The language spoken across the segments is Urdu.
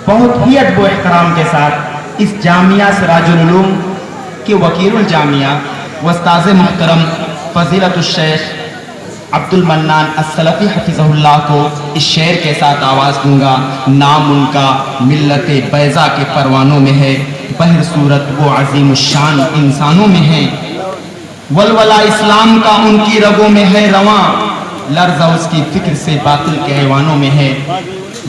بہت ہی ادب و احترام کے ساتھ اس جامعہ سراج العلوم کے وکیل الجامعہ و استاذ محترم فضیلت الشیخ عبد المنان السلفی حفظہ اللہ کو اس شعر کے ساتھ آواز دوں گا۔ نام ان کا ملت بیضا کے پروانوں میں ہے، بہر صورت وہ عظیم الشان انسانوں میں ہے، ولولہ اسلام کا ان کی رگوں میں ہے رواں، لرزہ اس کی فکر سے باطل کے ایوانوں میں ہے۔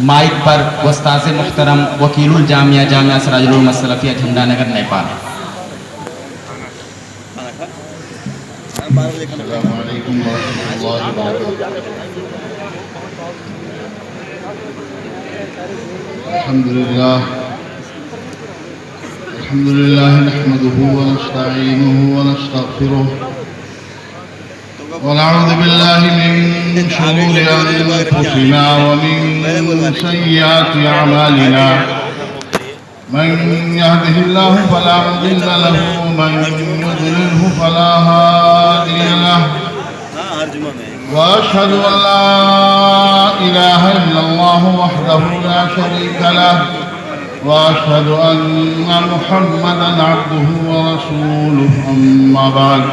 مائک پر استاذ محترم وکیل الجامعہ جامعہ سراج العلوم السلفیہ جھنڈا نگر نیپال۔ السلام علیکم ورحمۃ اللہ وبرکاتہ۔ الحمد للہ نحمده ونستعینه ونستغفره ونعوذ باللہ من شرور انفسنا ومن سیئات اعمالنا، من يهده الله فلا مضل له ومن يضلله فلا هادي له، وأشهد أن لا إله إلا الله وحده لا شريك له، وأشهد أن محمدا عبده ورسوله، أما بعد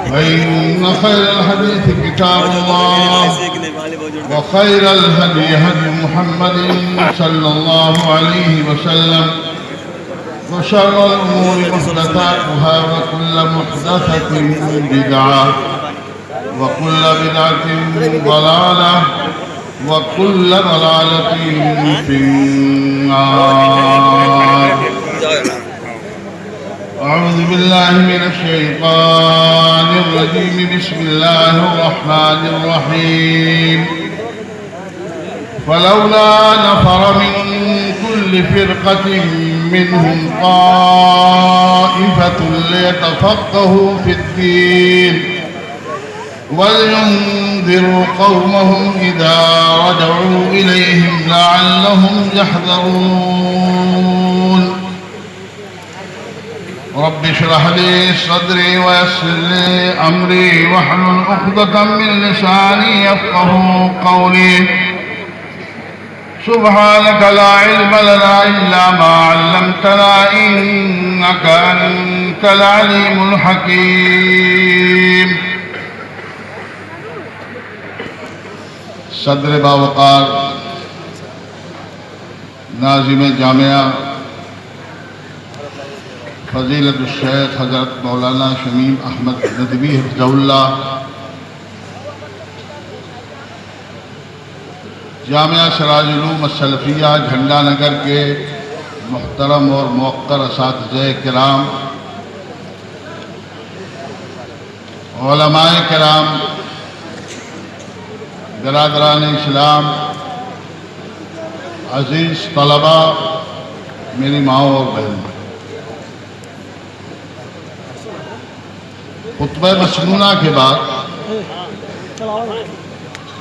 فإن خير الحديث كتاب الله وخير الهدي هدي محمد صلى الله عليه وسلم، وشر الأمور محدثاتها وكل محدثة بدعة وكل بدعة ضلالة وكل ضلالة في النار۔ أعوذ بالله من الشيطان الرجيم، بسم الله الرحمن الرحيم۔ فلولا نفر من كل فرقة منهم طائفة ليتفقهوا في الدين ولينذروا قومهم إذا رجعوا إليهم لعلهم يحذرون۔ رب اشرح لي صدري ويسر لي أمري واحلل عقدة من لساني يفقهوا قولي، سبحانك لا علم لنا إلا ما علمتنا إنك أنت العليم الحكيم۔ صدر باوقار ناظم جامعہ فضیلت الشیخ حضرت مولانا شمیم احمد ندوی حفظہ اللہ، جامعہ سراج العلوم السلفیہ جھنڈا نگر کے محترم اور موقر اساتذہ کرام، علماء کرام، برادران اسلام، عزیز طلباء، میری ماؤں اور بہنوں، خطبہ مسنونہ کے بعد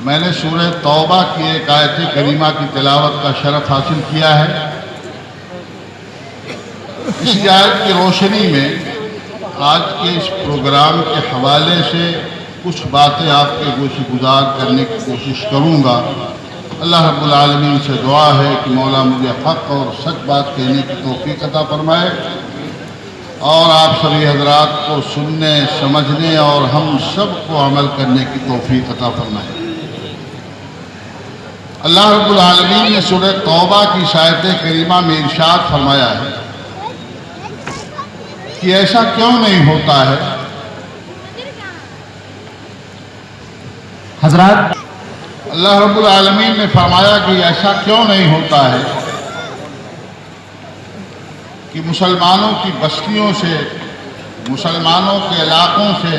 میں نے سورہ توبہ کی ایک آیت کریمہ کی تلاوت کا شرف حاصل کیا ہے۔ اسی آیت کی روشنی میں آج کے اس پروگرام کے حوالے سے کچھ باتیں آپ کے گوش گزار کرنے کی کوشش کروں گا۔ اللہ رب العالمین سے دعا ہے کہ مولا مجھے حق اور سچ بات کہنے کی توفیق عطا فرمائے، اور آپ سبھی حضرات کو سننے، سمجھنے اور ہم سب کو عمل کرنے کی توفیق عطا فرمائے۔ اللہ رب العالمین نے سورہ توبہ کی آیت کریمہ میں ارشاد فرمایا ہے کہ ایسا کیوں نہیں ہوتا ہے حضرات، اللہ رب العالمین نے فرمایا کہ ایسا کیوں نہیں ہوتا ہے کہ مسلمانوں کی بستیوں سے، مسلمانوں کے علاقوں سے،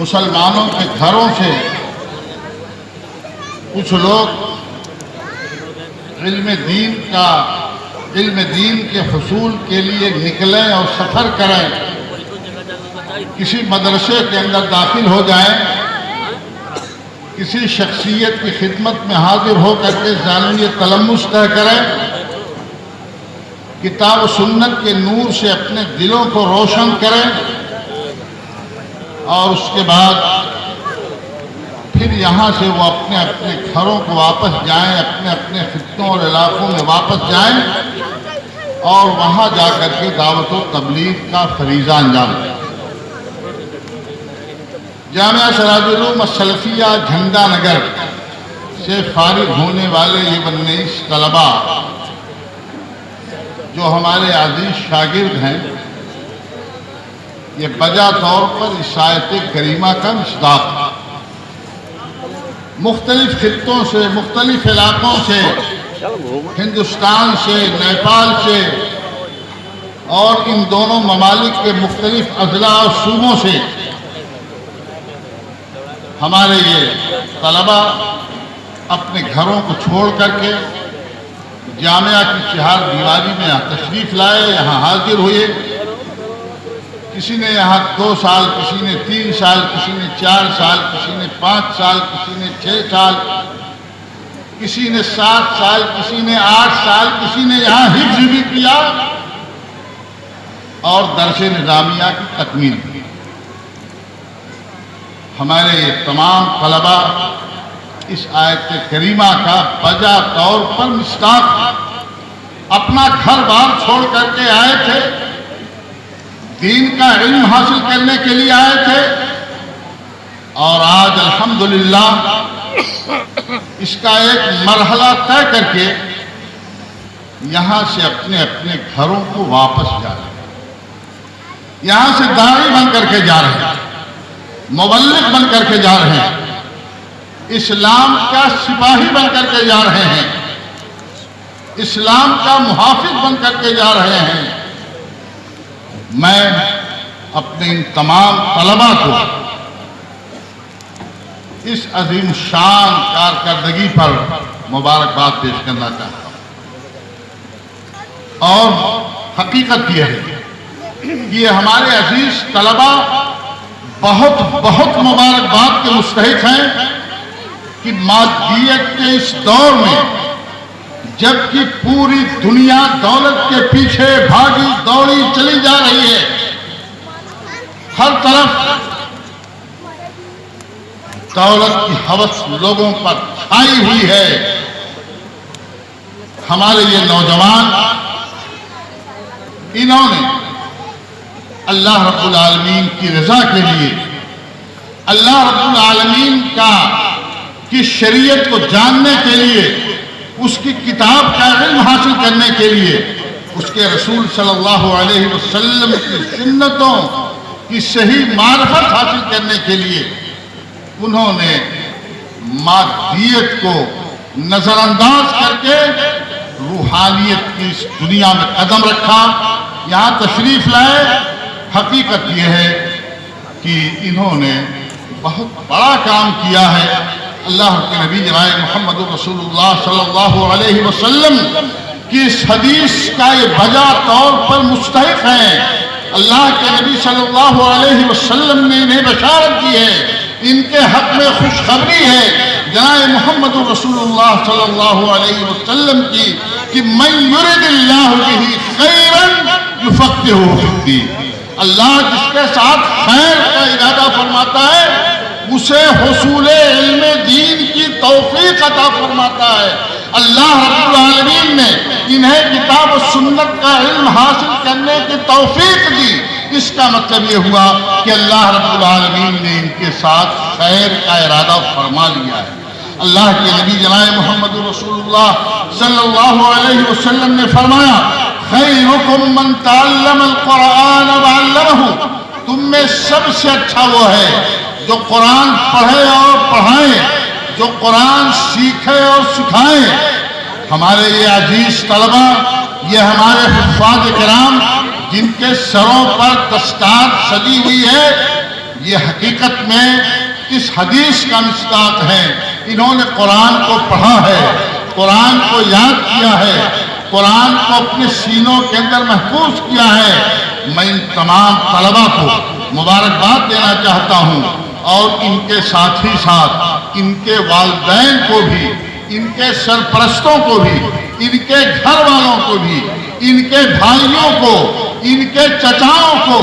مسلمانوں کے گھروں سے کچھ لوگ علم دین کے حصول کے لیے نکلیں اور سفر کریں، کسی مدرسے کے اندر داخل ہو جائیں، کسی شخصیت کی خدمت میں حاضر ہو کر کے ذانوی تلمس طے کریں، کتاب و سنت کے نور سے اپنے دلوں کو روشن کریں، اور اس کے بعد پھر یہاں سے وہ اپنے اپنے گھروں کو واپس جائیں، اپنے اپنے خطوں اور علاقوں میں واپس جائیں اور وہاں جا کر کے دعوت و تبلیغ کا فریضہ انجام دیں۔ جامعہ سراج العلوم السلفیہ جھنڈا نگر سے فارغ ہونے والے یہ 19 طلباء جو ہمارے عزیز شاگرد ہیں، یہ بجا طور پر اس آیت کریمہ کا مصداق ہے۔ مختلف خطوں سے، مختلف علاقوں سے، ہندوستان سے، نیپال سے اور ان دونوں ممالک کے مختلف اضلاع اور صوبوں سے ہمارے یہ طلباء اپنے گھروں کو چھوڑ کر کے جامعہ کی چہار دیواری میں یہاں تشریف لائے، یہاں حاضر ہوئے۔ کسی نے یہاں 2 سال، کسی نے 3 سال، کسی نے 4 سال، کسی نے 5 سال، کسی نے 6 سال، کسی نے 7 سال، کسی نے 8 سال، کسی نے یہاں حفظ بھی کیا اور درس نظامیہ کی تکمیل کی۔ ہمارے یہ تمام طلباء اس آیت کریمہ کا بجا طور پر مصداق، اپنا گھر بار چھوڑ کر کے آئے تھے، دین کا علم حاصل کرنے کے لیے آئے تھے، اور آج الحمدللہ اس کا ایک مرحلہ طے کر کے یہاں سے اپنے اپنے گھروں کو واپس جا رہے ہیں، یہاں سے داعی بن کر کے جا رہے ہیں، مبلغ بن کر کے جا رہے ہیں، اسلام کا سپاہی بن کر کے جا رہے ہیں، اسلام کا محافظ بن کر کے جا رہے ہیں۔ میں اپنے ان تمام طلباء کو اس عظیم شان کارکردگی پر مبارکباد پیش کرنا چاہتا ہوں، اور حقیقت یہ ہے کہ یہ ہمارے عزیز طلباء بہت بہت مبارکباد کے مستحق ہیں کہ مادیت کے اس دور میں، جبکہ پوری دنیا دولت کے پیچھے بھاگی دوڑی چلی جا رہی ہے، ہر طرف دولت کی ہوس لوگوں پر چھائی ہوئی ہے، ہمارے یہ نوجوان انہوں نے اللہ رب العالمین کی رضا کے لیے، اللہ رب العالمین کی شریعت کو جاننے کے لیے، اس کی کتاب کا علم حاصل کرنے کے لیے، اس کے رسول صلی اللہ علیہ وسلم کی سنتوں کی صحیح معرفت حاصل کرنے کے لیے انہوں نے مادیت کو نظر انداز کر کے روحانیت کی اس دنیا میں قدم رکھا، یہاں تشریف لائے۔ حقیقت یہ ہے کہ انہوں نے بہت بڑا کام کیا ہے۔ اللہ کے نبی جناب محمد رسول اللہ صلی اللہ علیہ وسلم کی اس حدیث کا یہ بجا طور پر مستحق ہیں۔ اللہ کے نبی صلی اللہ علیہ وسلم نے انہیں بشارت دی ہے، ان کے حق میں خوشخبری ہے جناب محمد رسول اللہ صلی اللہ علیہ وسلم کی کہ من یرد اللہ بہ خیرا یفقہہ فی الدین، اللہ جس کے ساتھ خیر کا ارادہ فرماتا ہے اسے حصول علم دین کی توفیق عطا فرماتا ہے۔ اللہ رب العالمین نے انہیں کتاب و سنت کا علم حاصل کرنے کی توفیق دی، اس کا مطلب یہ ہوا کہ اللہ رب العالمین نے ان کے ساتھ خیر کا ارادہ فرما لیا ہے۔ اللہ کے نبی جناب محمد رسول اللہ صلی اللہ علیہ وسلم نے فرمایا، خیرکم من تعلم القرآن وعلمہ، تم میں سب سے اچھا وہ ہے جو قرآن پڑھے اور پڑھائے، جو قرآن سیکھے اور سکھائے۔ ہمارے یہ عزیز طلباء، یہ ہمارے حفاظ کرام جن کے سروں پر دستار سجی ہوئی ہے، یہ حقیقت میں اس حدیث کا مصداق ہے۔ انہوں نے قرآن کو پڑھا ہے، قرآن کو یاد کیا ہے، قرآن کو اپنے سینوں کے اندر محفوظ کیا ہے۔ میں ان تمام طلباء کو مبارکباد دینا چاہتا ہوں، اور ان کے ساتھ ہی ساتھ ان کے والدین کو بھی، ان کے سرپرستوں کو بھی، ان کے گھر والوں کو بھی، ان کے بھائیوں کو، ان کے چچاؤں کو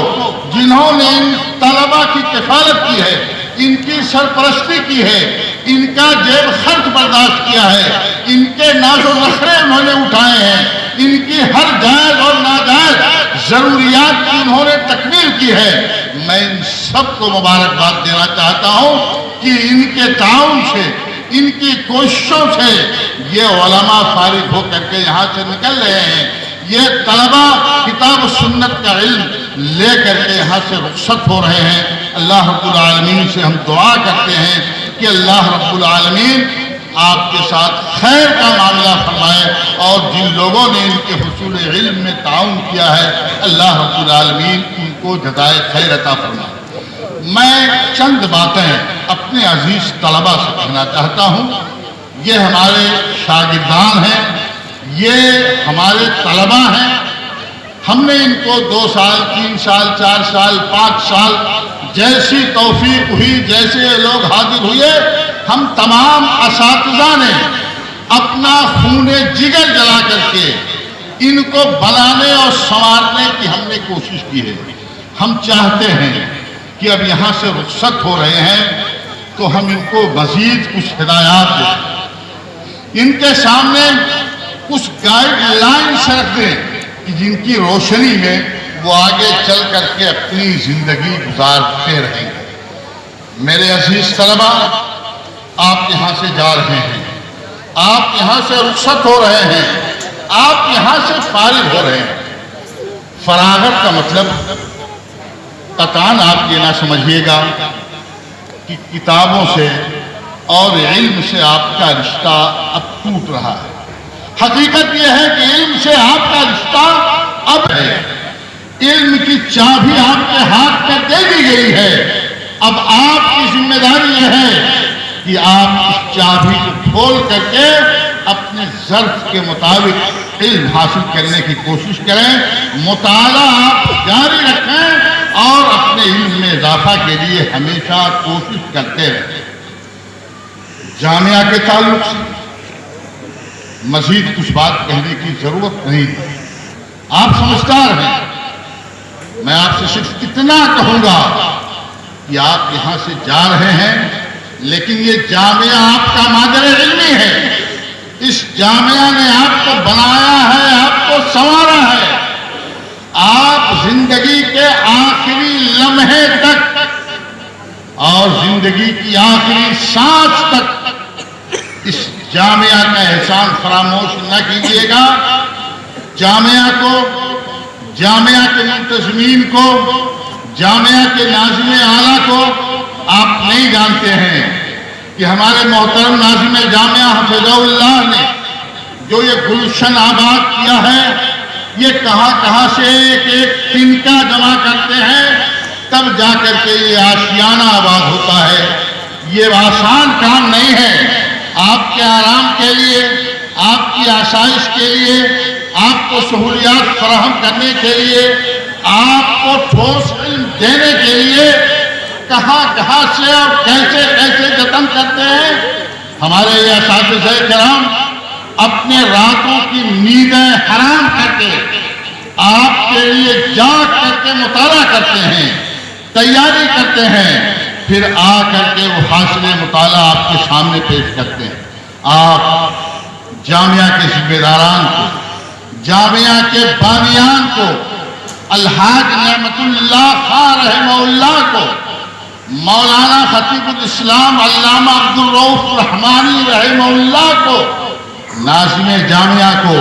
جنہوں نے ان طلباء کی کفالت کی ہے، ان کی سرپرستی کی ہے، ان کا جیب خرچ برداشت کیا ہے، ان کے ناز و نخرے انہوں نے اٹھائے ہیں، ان کی ہر جائز اور ناجائز ضروریات کی انہوں نے تکمیل کی ہے۔ میں ان سب کو مبارکباد دینا چاہتا ہوں کہ ان کے تعاون سے، ان کی کوششوں سے یہ علماء فارغ ہو کر کے یہاں سے نکل رہے ہیں، یہ طلبہ کتاب و سنت کا علم لے کر کے یہاں سے رخصت ہو رہے ہیں۔ اللہ رب العالمین سے ہم دعا کرتے ہیں کہ اللہ رب العالمین آپ کے ساتھ خیر کا معاملہ فرمائے، اور جن لوگوں نے ان کے حصول علم میں تعاون کیا ہے اللہ رب العالمین ان کو جزائے خیر عطا فرمائے۔ میں چند باتیں اپنے عزیز طلبہ سے کہنا چاہتا ہوں۔ یہ ہمارے شاگردان ہیں، یہ ہمارے طلبہ ہیں، ہم نے ان کو 2 سال 3 سال 4 سال 5 سال جیسی توفیق ہوئی، جیسے لوگ حاضر ہوئے، ہم تمام اساتذہ نے اپنا خون جگر جلا کر کے ان کو بنانے اور سنوارنے کی ہم نے کوشش کی ہے۔ ہم چاہتے ہیں کہ اب یہاں سے رخصت ہو رہے ہیں تو ہم ان کو مزید کچھ ہدایات دیں، ان کے سامنے کچھ گائیڈ لائنس رکھ دیں کہ جن کی روشنی میں وہ آگے چل کر کے اپنی زندگی گزارتے رہیں گے۔ میرے عزیز طلبہ، آپ یہاں سے جا رہے ہیں، آپ یہاں سے رخصت ہو رہے ہیں، آپ یہاں سے فارغ ہو رہے ہیں۔ فراغت کا مطلب قطعاً آپ یہ نہ سمجھیے گا کہ کتابوں سے اور علم سے آپ کا رشتہ اب ٹوٹ رہا ہے۔ حقیقت یہ ہے کہ علم سے آپ کا رشتہ اب ہے، علم کی چابی آپ کے ہاتھ میں دے دی گئی ہے۔ اب آپ کی ذمہ داری یہ ہے کہ آپ اس چابی کو کھول کر کے اپنے ظرف کے مطابق علم حاصل کرنے کی کوشش کریں، مطالعہ آپ جاری رکھیں اور اپنے علم میں اضافہ کے لیے ہمیشہ کوشش کرتے رہیں۔ جامعہ کے تعلق سے مزید کچھ بات کہنے کی ضرورت نہیں ہے، آپ سمجھدار ہیں۔ میں آپ سے صرف اتنا کہوں گا کہ آپ یہاں سے جا رہے ہیں، لیکن یہ جامعہ آپ کا مادر علمی ہے، اس جامعہ نے آپ کو بنایا ہے، آپ کو سنوارا ہے۔ آپ زندگی کے آخری لمحے تک اور زندگی کی آخری سانس تک اس جامعہ کا احسان فراموش نہ کیجیے گا۔ جامعہ کو، جامعہ کے منتظمین کو، جامعہ کے ناظم اعلیٰ کو آپ نہیں جانتے ہیں کہ ہمارے محترم ناظم جامعہ حفظہ اللہ نے جو یہ گلشن آباد کیا ہے، یہ کہاں سے ایک ایک تنکا جمع کرتے ہیں تب جا کر کے یہ آشیانہ آباد ہوتا ہے۔ یہ آسان کام نہیں ہے۔ آپ کے آرام کے لیے، آپ کی آسائش کے لیے، آپ کو سہولیات فراہم کرنے کے لیے، آپ کو ٹھوس علم دینے کے لیے کہاں سے اور کیسے جتن کرتے ہیں۔ ہمارے یہ اساتذہ کرام اپنے راتوں کی نیندیں حرام کر کے آپ کے لیے جاگ کر کے مطالعہ کرتے ہیں، تیاری کرتے ہیں، پھر آ کر کے وہ حاصل مطالعہ آپ کے سامنے پیش کرتے ہیں۔ آپ جامعہ کے ذمہ داران کو، جامعہ کے بانیان کو، الحاج نعمت اللہ خان رحمہ اللہ کو، مولانا خطیب الاسلام علامہ عبدالرؤف رحمانی رحمہ اللہ کو، ناظم جامعہ کو،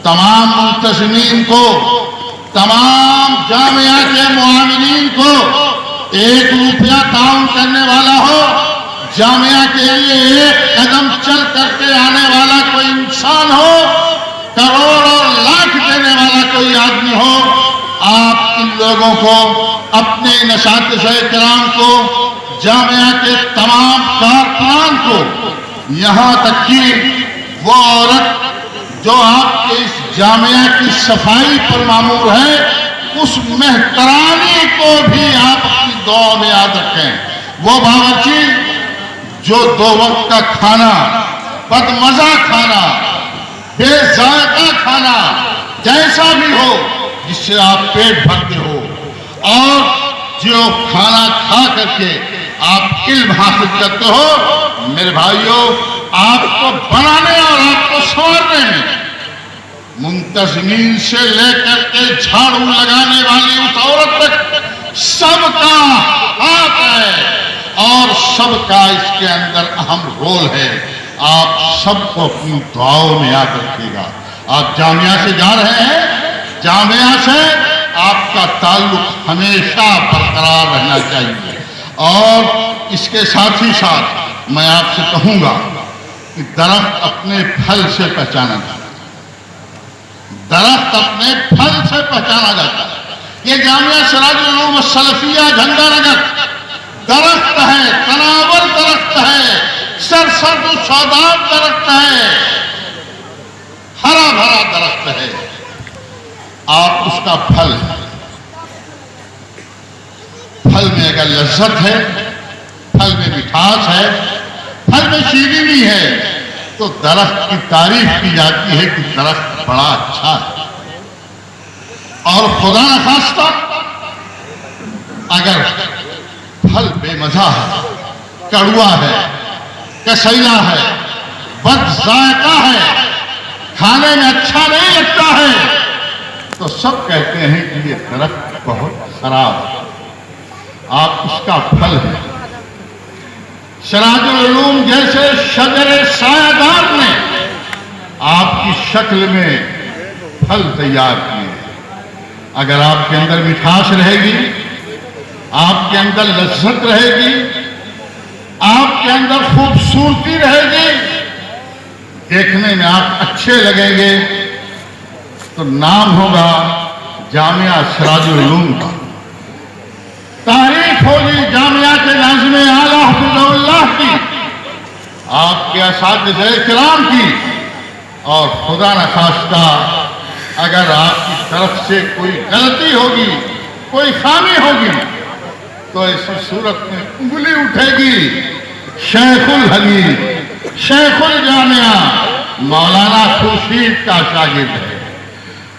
تمام منتظمین کو، تمام جامعہ کے معاونین کو، 1 روپیہ تعاون کرنے والا ہو، جامعہ کے لیے 1 قدم چل کر کے آنے والا کوئی انسان ہو، کروڑ اور لاکھ دینے والا کوئی آدمی ہو، آپ ان لوگوں کو، اپنے ان اساتذہ کرام کو، جامعہ کے تمام کارکنان کو، یہاں تک کہ وہ عورت جو آپ کے اس جامعہ کی صفائی پر مامور ہے، اس مہترانی کو بھی آپ اپنی دعا میں یاد رکھیں۔ وہ باورچی جو 2 وقت کا کھانا، بدمزہ کھانا، بے ذائقہ کھانا، جیسا بھی ہو جس سے آپ پیٹ بھرتے ہو، اور جو کھانا کھا کر کے آپ علم حاصل کرتے ہو، میرے بھائیوں آپ کو بنانے اور آپ کو سنوارنے میں منتظمین سے لے کر کے جھاڑو لگانے والی اس عورت تک سب کا ہاتھ ہے اور سب کا اس کے اندر اہم رول ہے۔ آپ سب کو اپنی دعاؤں میں یاد رکھیے گا۔ آپ جامعہ سے جا رہے ہیں، جامعہ سے آپ کا تعلق ہمیشہ برقرار رہنا چاہیے۔ اور اس کے ساتھ ہی ساتھ میں آپ سے کہوں گا کہ درخت اپنے پھل سے پہچانا جاتا ہے، درخت اپنے پھل سے پہچانا جاتا ہے۔ یہ جامعہ سراج العلوم السلفیہ جھنڈا نگر درخت ہے، تناور درخت ہے، سرسبز و شاداب درخت ہے، ہرا بھرا درخت ہے۔ آپ اس کا پھل ہے، پھل میں اگر لذت ہے، پھل میں مٹھاس ہے، پھل میں شیرینی ہے، تو درخت کی تعریف کی جاتی ہے کہ درخت بڑا اچھا ہے۔ اور خدا نخواستہ اگر پھل بے مزہ ہے، کڑوا ہے، کسیلا ہے، بد ذائقہ ہے، کھانے میں اچھا نہیں لگتا ہے، تو سب کہتے ہیں کہ یہ درخت بہت خراب ہے۔ آپ اس کا پھل ہے۔ سراج العلوم جیسے شجر سایہ دار نے آپ کی شکل میں پھل تیار کیے۔ اگر آپ کے اندر مٹھاس رہے گی، آپ کے اندر لذت رہے گی، آپ کے اندر خوبصورتی رہے گی، دیکھنے میں آپ اچھے لگیں گے، تو نام ہوگا جامعہ سراج العلوم کا، تعریف ہوگی جامعہ کے ناظم اعلیٰ حفظہ اللہ کی، آپ کے اساتذہ کرام کی۔ اور خدا نخواستہ اگر آپ کی طرف سے کوئی غلطی ہوگی، کوئی خامی ہوگی، تو ایسی صورت میں انگلی اٹھے گی شیخ الحدیث، شیخ الجامعہ مولانا خورشید کا شاگرد ہے،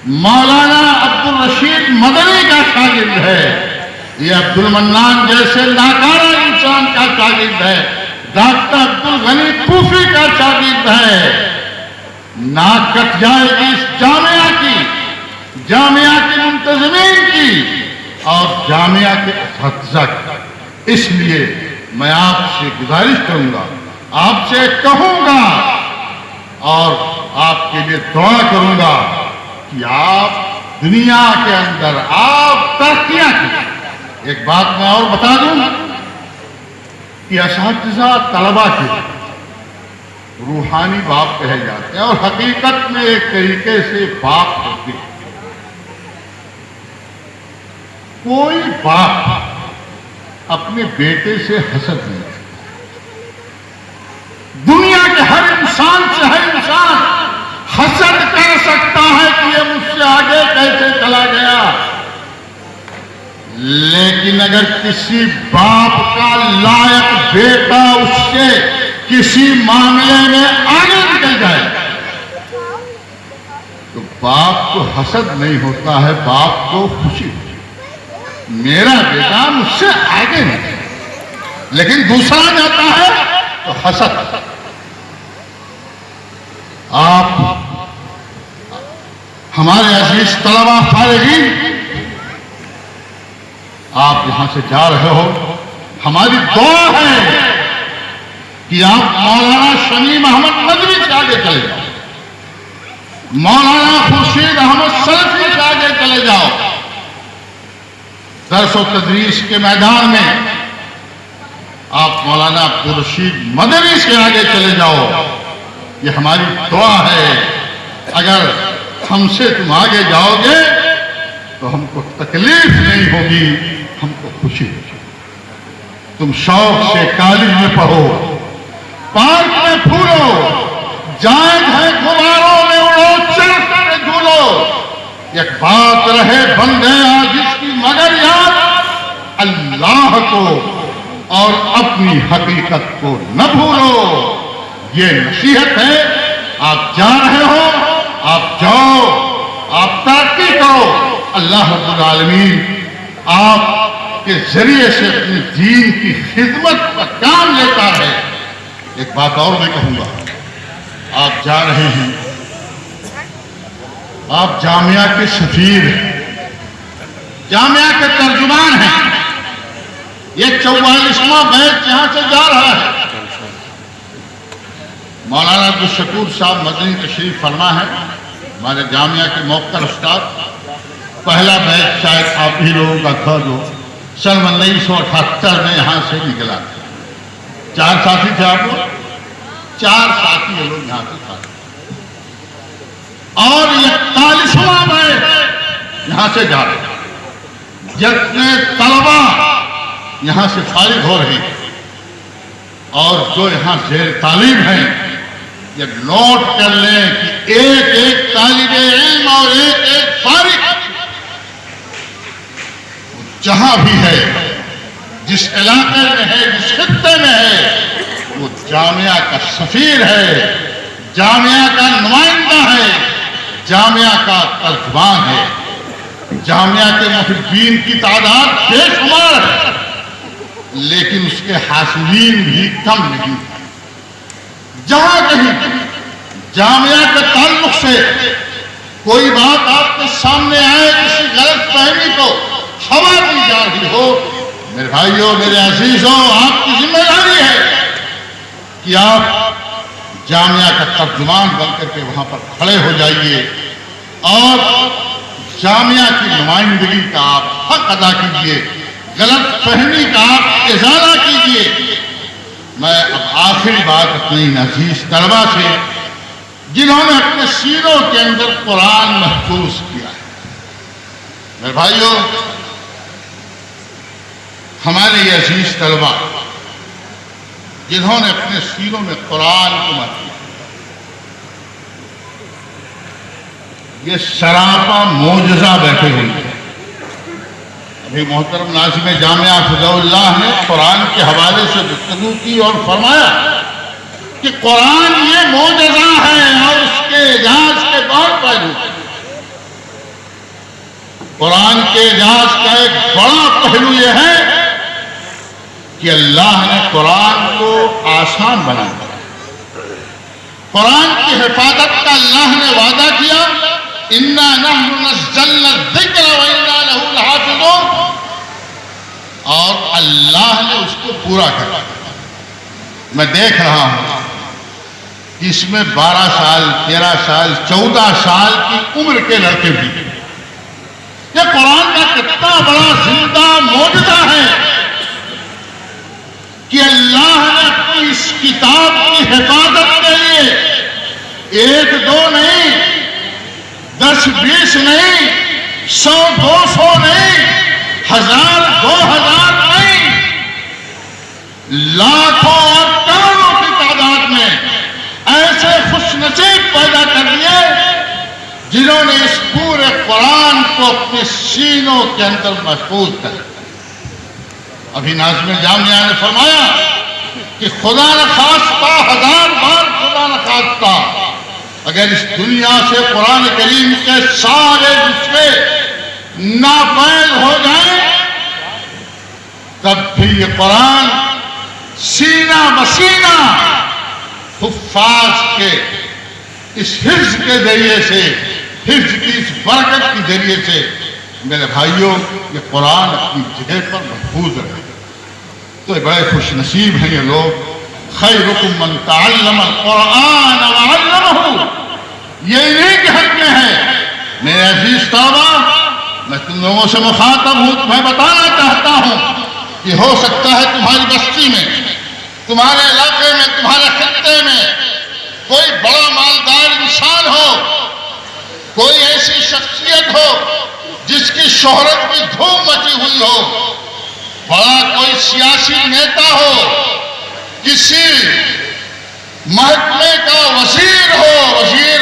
مولانا عبدالرشید مدنی کا شاگرد ہے، یہ عبدالمنان جیسے ناکارہ انسان کا شاگرد ہے، ڈاکٹر عبدالغنی کوفی کا شاگرد ہے۔ ناک کٹ جائے گی اس جامعہ کی، جامعہ کی منتظمین کی اور جامعہ کے اساتذہ کی۔ اس لیے میں آپ سے گزارش کروں گا، آپ سے کہوں گا اور آپ کے لیے دعا کروں گا کہ آپ دنیا کے اندر آپ ترقیاں کریں۔ ایک بات میں اور بتا دوں کہ اساتذہ طلبہ کے روحانی باپ کہے جاتے ہیں اور حقیقت میں ایک طریقے سے باپ ہوتے ہیں۔ کوئی باپ اپنے بیٹے سے حسد نہیں کرتا۔ دنیا کے ہر انسان سے ہر انسان حسد کر سکتا ہے کہ یہ مجھ سے آگے کیسے چلا گیا، لیکن اگر کسی باپ کا لائق بیٹا اس سے کسی معاملے میں آگے نکل جائے تو باپ کو حسد نہیں ہوتا ہے، باپ کو خوشی ہوتی ہے، میرا بیٹا مجھ سے آگے نہیں، لیکن دوسرا جاتا ہے تو حسد۔ آپ ہمارے عزیز طلبہ فارغین، آپ یہاں سے جا رہے ہو، ہماری دعا ہے کہ آپ مولانا شمیم احمد ندوی سے آگے چلے جاؤ، مولانا خورشید احمد سلفی سے آگے چلے جاؤ، درس و تدریس کے میدان میں آپ مولانا عبدالرشید مدنی سے آگے چلے جاؤ۔ یہ ہماری دعا ہے، اگر ہم سے تم آگے جاؤ گے تو ہم کو تکلیف نہیں ہوگی، ہم کو خوشی ہوگی۔ تم شوق سے کالج میں پڑھو، پارک میں پھولو، جائز ہے غباروں میں اڑو، چرخ میں جھولو، ایک بات رہے بندے جس کی مگر یاد اللہ کو اور اپنی حقیقت کو نہ بھولو۔ یہ نصیحت ہے۔ آپ جا رہے ہو، آپ جاؤ، آپ ترقی کرو۔ اللہ رب العالمین آپ کے ذریعے سے اپنے دین کی خدمت کا کام لیتا ہے. ایک بات اور میں کہوں گا، آپ جا رہے ہیں، آپ جامعہ کے سفیر ہیں، جامعہ کے ترجمان ہیں. یہ 44واں بیچ یہاں سے جا رہا ہے. مولانا عبدالشکور صاحب مدنی تشریف فرما ہے، ہمارے جامعہ کے موقر استاد. پہلا بیچ شاید آپ ہی لوگوں کا تھا جو سن 1978 میں یہاں سے نکلا. 4 ساتھی تھے آپ لوگ، 4 ساتھی لوگ یہاں سے تھے. اور 41واں بیچ یہاں سے جا رہے ہیں. جتنے طلبا یہاں سے فارغ ہو رہے ہیں اور جو یہاں زیر تعلیم ہیں، یہ نوٹ کر لیں کہ ایک ایک طالب علم اور ایک ایک فارغ جہاں بھی ہے، جس علاقے میں ہے، جس خطے میں ہے، وہ جامعہ کا سفیر ہے، جامعہ کا نمائندہ ہے، جامعہ کا ترجمان ہے. جامعہ کے محبین کی تعداد بے شمار ہے، لیکن اس کے حاصلین بھی کم نہیں. جہاں کہیں جامعہ کے تعلق سے کوئی بات آپ کے سامنے آئے، کسی غلط فہمی کو ہوا دی جا رہی ہو، میرے بھائیوں، میرے عزیزوں، آپ کی ذمہ داری ہے کہ آپ جامعہ کا ترجمان بن کر کے وہاں پر کھڑے ہو جائیے اور جامعہ کی نمائندگی کا آپ حق ادا کیجیے، غلط فہمی کا آپ ازالہ کیجیے. میں اب آخری بات اپنی عزیز طلبا سے، جنہوں نے اپنے سینوں کے اندر قرآن محفوظ کیا ہے. میرے بھائیوں، ہمارے یہ عزیز طلبا جنہوں نے اپنے سینوں میں قرآن کو محفوظ کیا، یہ سراپا معجزہ بیٹھے ہوئے ہیں. ابھی محترم ناظم جامعہ فضل اللہ نے قرآن کے حوالے سے گفتگو کی اور فرمایا کہ قرآن یہ معجزہ ہے اور اس کے اعجاز کے بہت پہلو ہیں. قرآن کے اعجاز کا ایک بڑا پہلو یہ ہے کہ اللہ نے قرآن کو آسان بنایا. قرآن کی حفاظت کا اللہ نے وعدہ کیا، اِنَّا نَحْنُ نَزَّلْنَا الذِّكْرَ وَإِنَّا لَهُ لَحَافِظُونَ، اور اللہ نے اس کو پورا کر. میں دیکھ رہا ہوں کہ اس میں 12 سال 13 سال 14 سال کی عمر کے لڑکے بھی. یہ قرآن کا کتنا بڑا زندہ معجزہ ہے کہ اللہ نے اپنی اس کتاب کی حفاظت کے لیے 1 2 نہیں، 10 20 نہیں، 100 200 نہیں، 1000 2000 نہیں، لاکھوں اور کروڑوں کی تعداد میں ایسے خوش نصیب پیدا کر دیے جنہوں نے اس پورے قرآن کو اپنے سینوں کے اندر محفوظ کر. ابھی ناظم جامعہ نے فرمایا کہ خدا نخواستہ، 1000 بار خدا نخواستہ، اگر اس دنیا سے قرآن کریم کے سارے نسخے ناپید ہو جائیں، تب بھی یہ قرآن سینہ بسینہ حفاظ کے اس حفظ کے ذریعے سے، حفظ کی اس برکت کے ذریعے سے، میرے بھائیوں، یہ قرآن اپنی جگہ پر محفوظ رہے. تو بڑے خوش نصیب ہیں یہ لوگ. خیرکم من تعلم القرآن وعلمہ، یہ انہیں کے حق میں ہے. میرے عزیز طلبا، میں تم لوگوں سے مخاطب ہوں، تمہیں بتانا چاہتا ہوں کہ ہو سکتا ہے تمہاری بستی میں، تمہارے علاقے میں، تمہارے خطے میں کوئی بڑا مالدار انسان ہو، کوئی ایسی شخصیت ہو جس کی شہرت کی دھوم مچی ہوئی ہو، بڑا کوئی سیاسی نیتا ہو، کسی محکمے کا وزیر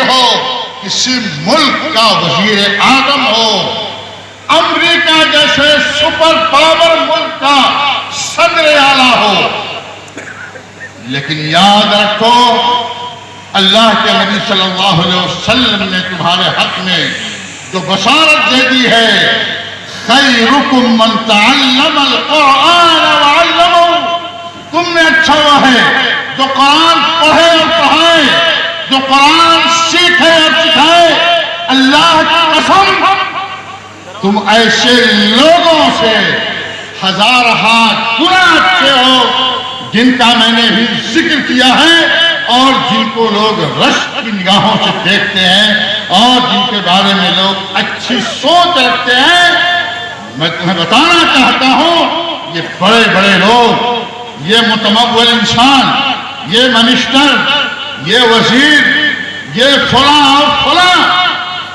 ہو، کسی ملک کا وزیر اعظم ہو، امریکہ جیسے سپر پاور ملک کا صدر اعلیٰ ہو، لیکن یاد رکھو اللہ کے نبی صلی اللہ علیہ وسلم نے تمہارے حق میں جو بشارت دے دی ہے، خیرکم من تعلم القرآن وعلمہ، تم میں اچھا وہ ہے جو قرآن پڑھے اور پڑھائے، جو قرآن سیکھے اور سکھائے۔ اللہ کی قسم تم ایسے لوگوں سے ہزار ہاتھ گنا اچھے ہو جن کا میں نے بھی ذکر کیا ہے، اور جن کو لوگ رشک کی نگاہوں سے دیکھتے ہیں اور جن کے بارے میں لوگ اچھی سوچ رکھتے ہیں۔ میں تمہیں بتانا چاہتا ہوں، یہ بڑے بڑے لوگ، یہ متمول انسان، یہ منسٹر، یہ وزیر، یہ فلاں اور فلاں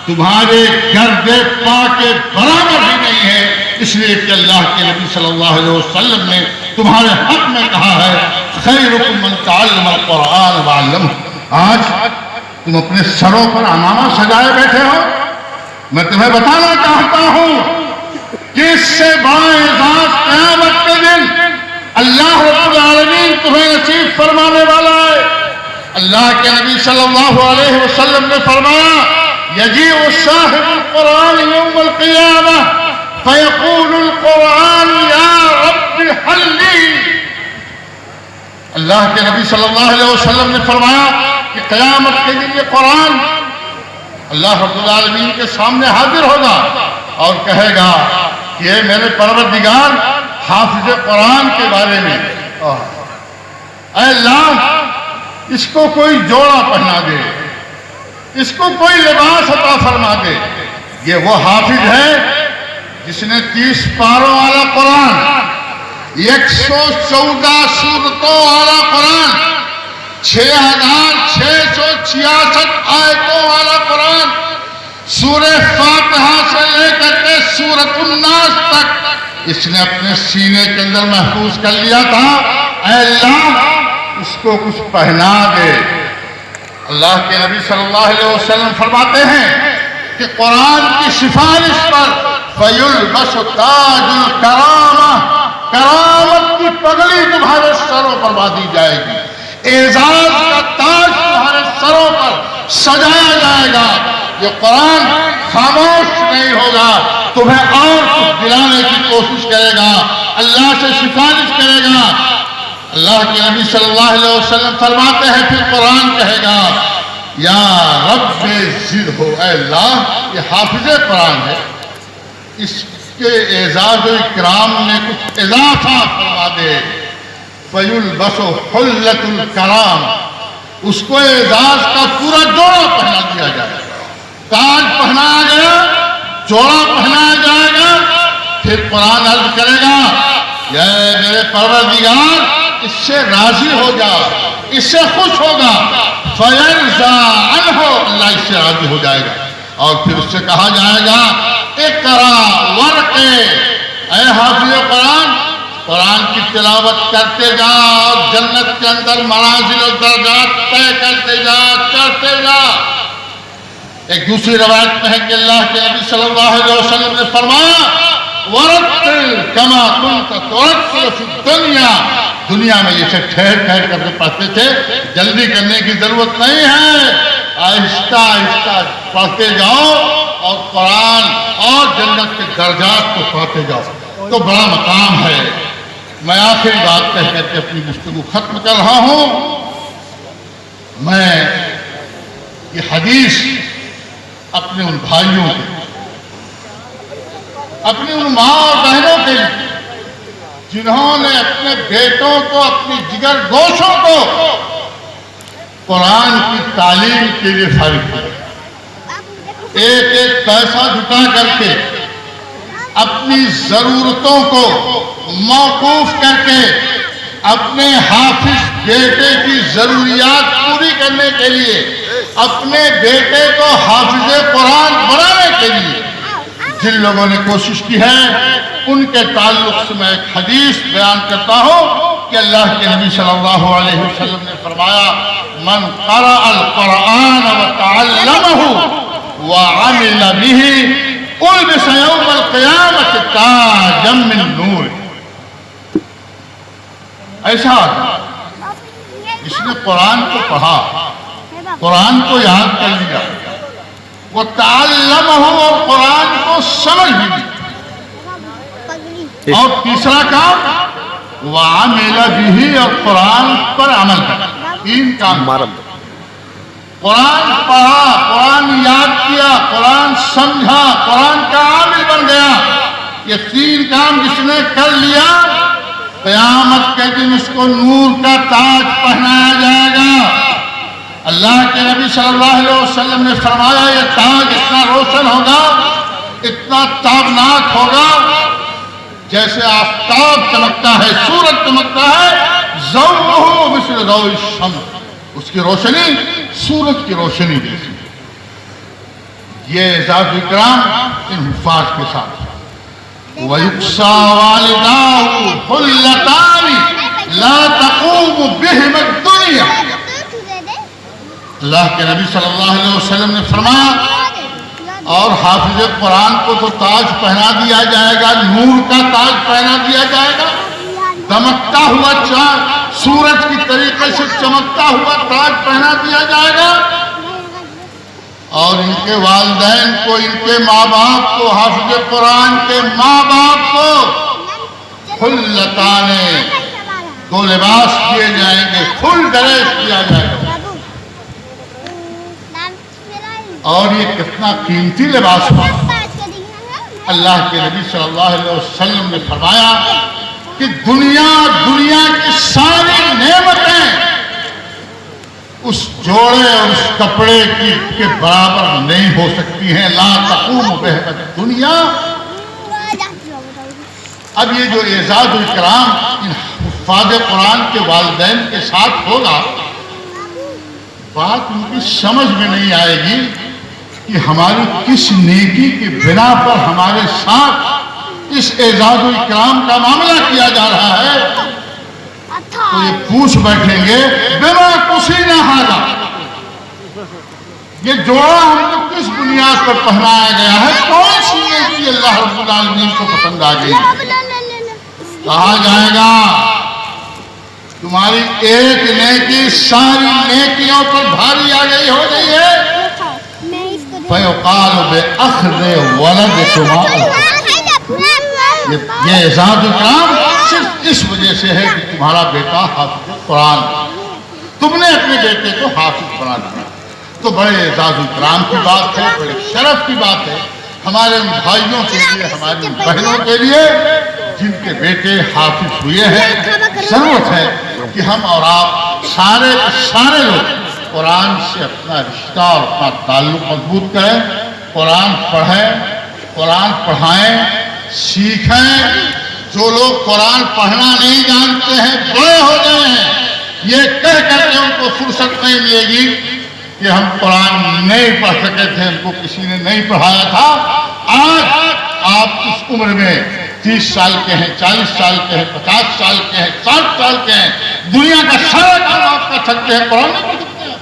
تمہارے گرد پا کے برابر بھی نہیں ہے، اس لیے کہ اللہ کے نبی صلی اللہ علیہ وسلم نے تمہارے حق میں کہا ہے خیرکم من تعلم القرآن وعلمہ۔ آج تم اپنے سروں پر عمامہ سجائے بیٹھے ہو، میں تمہیں بتانا چاہتا ہوں کہ اس سے بڑا اعزاز قیامت کے دن اللہ رب العالمین تمہیں نصیب فرمانے والا ہے۔ اللہ کے نبی صلی اللہ علیہ وسلم نے فرمایا یجیء صاحب القرآن یوم القیامہ فیقول القرآن یا رب حل لی۔ اللہ کے نبی صلی اللہ علیہ وسلم نے فرمایا کہ قیامت کے دن یہ قرآن اللہ رب العالمین کے سامنے حاضر ہوگا اور کہے گا کہ اے میرے پروردگار حافظ قرآن کے بارے میں، اے اللہ اس کو کوئی جوڑا پہنا دے، اس کو کوئی لباس عطا فرما دے۔ یہ وہ حافظ ہے جس نے 30 پاروں والا قرآن، 114 سورتوں والا قرآن، 6666 آیتوں والا قرآن، سورہ فاتحہ سے لے کر کے سورۃ الناس تک اس نے اپنے سینے کے اندر محفوظ کر لیا تھا۔ اے اللہ اس کو کچھ پہنا دے۔ اللہ کے نبی صلی اللہ علیہ وسلم فرماتے ہیں کہ قرآن کی سفارش پر فَيُلْبَسُ تَاجُ الْكَرَامَةِ، کرامت کی پگڑی تمہارے سروں پر باندھی جائے گی، اعزاز کا تاج تمہارے سروں پر سجایا جائے گا۔ یہ قرآن خاموش نہیں ہوگا، تمہیں اور کچھ دلانے کی کوشش کرے گا، اللہ سے سفارش کرے گا۔ اللہ کے نبی صلی اللہ علیہ وسلم فرماتے ہیں پھر قرآن کہے گا یا رب زدہ، اے اللہ یہ حافظ قرآن ہے، اس کے اعزاز و اکرام میں کچھ اضافہ فرما دے۔ فَيُلْبَسُ حُلَّةُ الْكَرَامِ، اس کو اعزاز کا پورا جوڑا پہنا دیا جائے گا، تاج پہنایا گیا، جوڑا پہنایا جائے گا۔ پھر قرآن عرض کرے گا یا میرے پروردگار اس سے راضی ہو جا، اس سے خوش ہوگا۔ فَيَرْضَى عَنْهُ، اللہ اس سے راضی ہو جائے گا، اور پھر اس سے کہا جائے گا اقرا ورقے، اے حافظ قرآن قرآن کی تلاوت کرتے جا اور جنت کے اندر منازل و درجات طے کرتے جا، چڑھتے جا۔ ایک دوسری روایت میں ہے کہ اللہ کے نبی صلی اللہ علیہ وسلم نے فرمایا وَرَتِّلْ كَمَا كُنْتَ تُرَتِّلُ فِي الدُّنْيَا، دنیا میں یہ سے ٹھہر ٹھہر کر کے پڑھتے تھے، جلدی کرنے کی ضرورت نہیں ہے، آہستہ آہستہ پڑھتے جاؤ اور قرآن اور جنت کے درجات کو پڑھتے جاؤ، تو بڑا مقام ہے۔ میں آخری بات کہہ کر کے اپنی گفتگو ختم کر رہا ہوں۔ میں یہ حدیث اپنے ان بھائیوں کے، اپنی ان ماں اور بہنوں کے لیے جنہوں نے اپنے بیٹوں کو، اپنی جگر گوشوں کو قرآن کی تعلیم کے لیے فارغ کیا، ایک ایک پیسہ جٹا کر کے اپنی ضرورتوں کو موقوف کر کے اپنے حافظ بیٹے کی ضروریات پوری کرنے کے لیے، اپنے بیٹے کو حافظ قرآن بنانے کے لیے جن لوگوں نے کوشش کی ہے، ان کے تعلق سے میں ایک حدیث بیان کرتا ہوں کہ اللہ کے نبی صلی اللہ علیہ وسلم نے فرمایا من قرأ القرآن وتعلمه وعمل به البس یوم القیامة تاجا من نور۔ ایسا جس نے قرآن کو پڑھا، قرآن کو یاد کر لیا، وہ تعلمہ اور قرآن کو سمجھ بھی لیا، اور تیسرا کام وعمل به، اور قرآن پر عمل کرنا. 3 کام. قرآن پڑھا، قرآن یاد کیا، قرآن سمجھا، قرآن کا عامل بن گیا. یہ 3 کام جس نے کر لیا قیامت کے دن اس کو نور کا تاج پہنایا جائے گا. اللہ کے نبی صلی اللہ علیہ وسلم نے فرمایا یہ تاج اتنا روشن ہوگا، اتنا تابناک ہوگا، جیسے آفتاب چمکتا ہے، سورج چمکتا ہے. ضوءہ مثل ضوء الشمس، اس کی روشنی سورج کی روشنی جیسی. یہ اعزاز و اکرام ان حفاظ کے ساتھ. وَيُقْسَى وَالِدَاهُ حُلَّتَانِ لَا تَقُومُ بِهِمَا الدُّنْيَا. اللہ کے نبی صلی اللہ علیہ وسلم نے فرمایا اور حافظ قرآن کو تو تاج پہنا دیا جائے گا، نور کا تاج پہنا دیا جائے گا، دمکتا ہوا چاند سورج کی طریقے سے چمکتا ہوا تاج پہنا دیا جائے گا. اور ان کے والدین کو، ان کے ماں باپ کو، حافظ قرآن کے ماں باپ کو حلتان، 2 لباس دیے جائیں گے، فل ڈریس دیا جائے گا. اور یہ کتنا قیمتی لباس ہوا. اللہ کے نبی صلی اللہ علیہ وسلم نے فرمایا کہ دنیا کی ساری نعمتیں اس جوڑے اور اس کپڑے کے برابر نہیں ہو سکتی ہیں. لا تقوم بہ الدنیا. اب یہ جو اعزاز و اکرام ان حفاظ قرآن کے والدین کے ساتھ ہوگا، بات ان کی سمجھ میں نہیں آئے گی کہ ہماری کس نیکی کی بنا پر ہمارے ساتھ اس اعزاز و اکرام کا معاملہ کیا جا رہا ہے. تو یہ پوچھ بیٹھیں گے بما کسینا ھذا، یہ جوڑا ہم کو کس بنیاد پر پہنایا گیا ہے، کون سی نیکی اللہ رب العالمین کو پسند آ گئی. کہا جائے گا تمہاری ایک نیکی ساری نیکیوں پر بھاری آ گئی ہو گئی ہے. فَيُقَالُ بِأَخْذِ وَلَدِكُمَا. یہ اعزاز و اکرام صرف اس وجہ سے ہے کہ تمہارا بیٹا حافظ قرآن، تم نے اپنے بیٹے کو حافظ بنا دیا. تو بڑے اعزاز و اکرام کی بات ہے، بڑے شرف کی بات ہے ہمارے ان بھائیوں کے لیے، ہماری بہنوں کے لیے جن کے بیٹے حافظ ہوئے ہیں. ضرورت ہے کہ ہم اور آپ سارے لوگ قرآن سے اپنا رشتہ اور اپنا تعلق مضبوط کریں، قرآن پڑھیں، قرآن پڑھائیں، سیکھیں. جو لوگ قرآن پڑھنا نہیں جانتے ہیں بڑے ہو گئے ہیں، یہ کہہ کر کے ان کو فرصت نہیں ملے گی کہ ہم قرآن نہیں پڑھ سکے تھے، ہم کو کسی نے نہیں پڑھایا تھا. آج آپ اس عمر میں 30 سال کے ہیں، 40 سال کے ہیں، 50 سال کے ہیں، 60 سال کے ہیں، دنیا کا سارا کام آپ کر سکتے ہیں، قرآن نہیں پڑھ سکتے ہیں.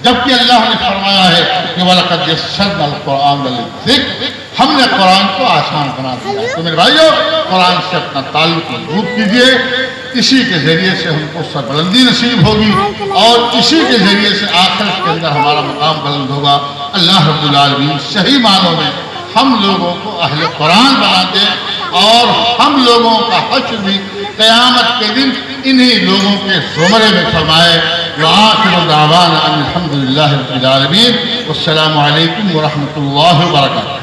جبکہ اللہ نے فرمایا ہے کہ وَلَقَدْ يَسَّرْنَا الْقُرْآنَ لِلذِّكْرِ، ہم نے قرآن کو آسان بنا دیا. تو میرے بھائیو، قرآن سے اپنا تعلق مضبوط کیجئے. اسی کے ذریعے سے ہم کو سربلندی نصیب ہوگی اور اسی کے ذریعے سے آخرت کے اندر ہمارا مقام بلند ہوگا. اللہ رب العالمین صحیح معنوں میں ہم لوگوں کو اہل قرآن بنا دے اور ہم لوگوں کا حشر بھی قیامت کے دن انہی لوگوں کے زمرے میں فرمائے. وآخر دعوانا ان الحمد للہ رب العالمین. والسلام علیکم ورحمۃ اللہ وبرکاتہ.